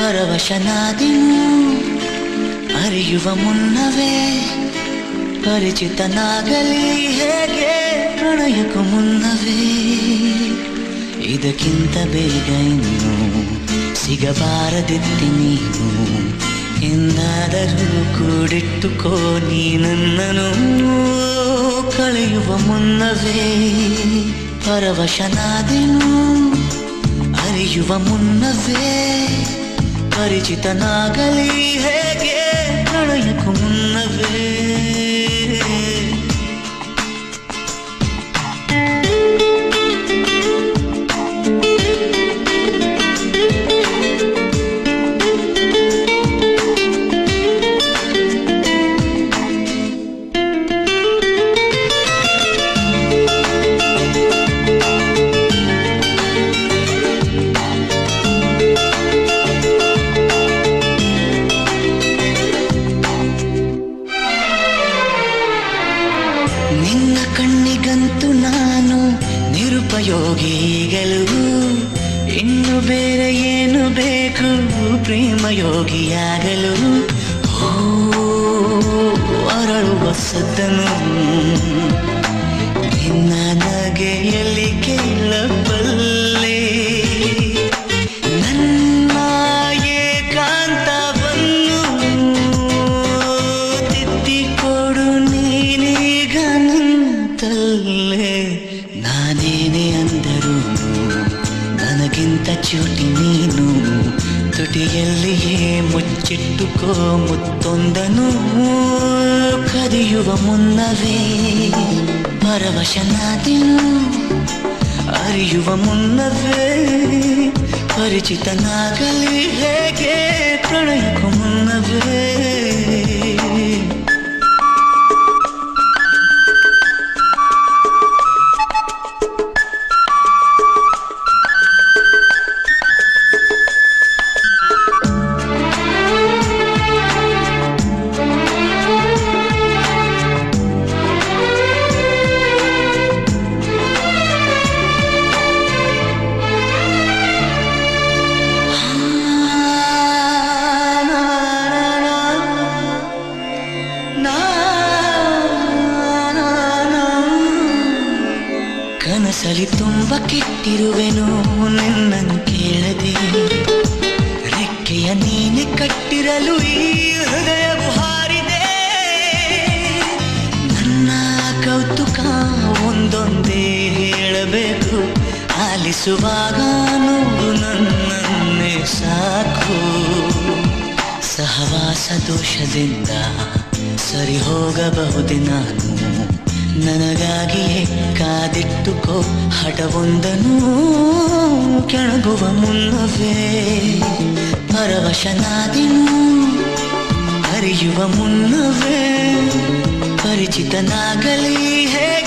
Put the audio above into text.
ಪರವಶನಾದೆನು ಅರಿಯುವ ಮುನ್ನವೇ ಪರಿಚಿತನಾಗಲಿ ಹೇಗೆ ಪ್ರಣಯಕ್ಕೂ ಮುನ್ನವೇ ಇದಕ್ಕಿಂತ ಬೇಗ ಇನ್ನು ಸಿಗಬಾರದಿತ್ತೆ ನೀನು ಎಂದಾದರೂ ಕೂಡಿಟ್ಟುಕೋ ನೀ ನನ್ನನು ಕಳೆಯುವ ಮುನ್ನವೇ ಪರವಶನಾದೆನು ಅರಿಯುವ ಮುನ್ನವೇ ಪರಿಚಿತನಾಗಲಿ ಹೇಗೆ ಪ್ರಣಯಕ್ಕೂ ಮುನ್ನವೇ ನಿನ್ನ ಕಣ್ಣಿಗಂತೂ ನಾನು ನಿರುಪಯೋಗಿಗಳು ಇನ್ನು ಬೇರೆ ಏನು ಬೇಕು ಪ್ರೇಮಯೋಗಿಯಾಗಲು ಅರಳುವ ಸದ್ದನು ನಿನ್ನ ನಗೆಯಲ್ಲಿ ಕೇಳಬಲ್ಲೆ ನನ್ನ ಏಕಾಂತವನ್ನು ತಿದ್ದಿಕೊಡು ನೀನೀಗ ನಿಂತಲ್ಲೇ ನಾನೇನೇ ಅಂದರೂ ನನಗಿಂತ ಚೂಟಿ ನೀನು ತುಟಿಯಲ್ಲಿಯೇ ಮುಚ್ಚಿಟ್ಟುಕೋ ಮುತ್ತೊಂದನು ಕದಿಯುವ ಮುನ್ನವೇ ಪರವಶನಾದೆನು ಅರಿಯುವ ಮುನ್ನವೇ ಪರಿಚಿತನಾಗಲಿ ಹೇಗೆ ಪ್ರಣಯಕ್ಕೂ ಮುನ್ನವೇ ಕನಸಲಿ ತುಂಬ ಕೆಟ್ಟಿರುವೆನು ನಿನ್ನನ್ನು ಕೇಳದೆ ರೆಕ್ಕೆಯ ನೀನೆ ಕಟ್ಟಿರಲು ಈ ಹೃದಯವು ಹಾರಿದೆ ನನ್ನ ಕೌತುಕ ಒಂದೊಂದೇ ಹೇಳಬೇಕು ಆಲಿಸುವಾಗ ನೋಡು ನನ್ನನ್ನೇ ಸಾಕು ಸಹವಾಸ ದೋಷದಿಂದ ಸರಿ ಹೋಗಬಹುದೇ ನಾನು ನನಗಾಗಿಯೇ ಕಾದಿಟ್ಟುಕೋ ಹಠವೊಂದನು ಕೆಣಗುವ ಮುನ್ನವೇ ಪರವಶನಾದೆನು ಅರಿಯುವ ಮುನ್ನವೇ ಪರಿಚಿತನಾಗಲಿ ಹೇಗೆ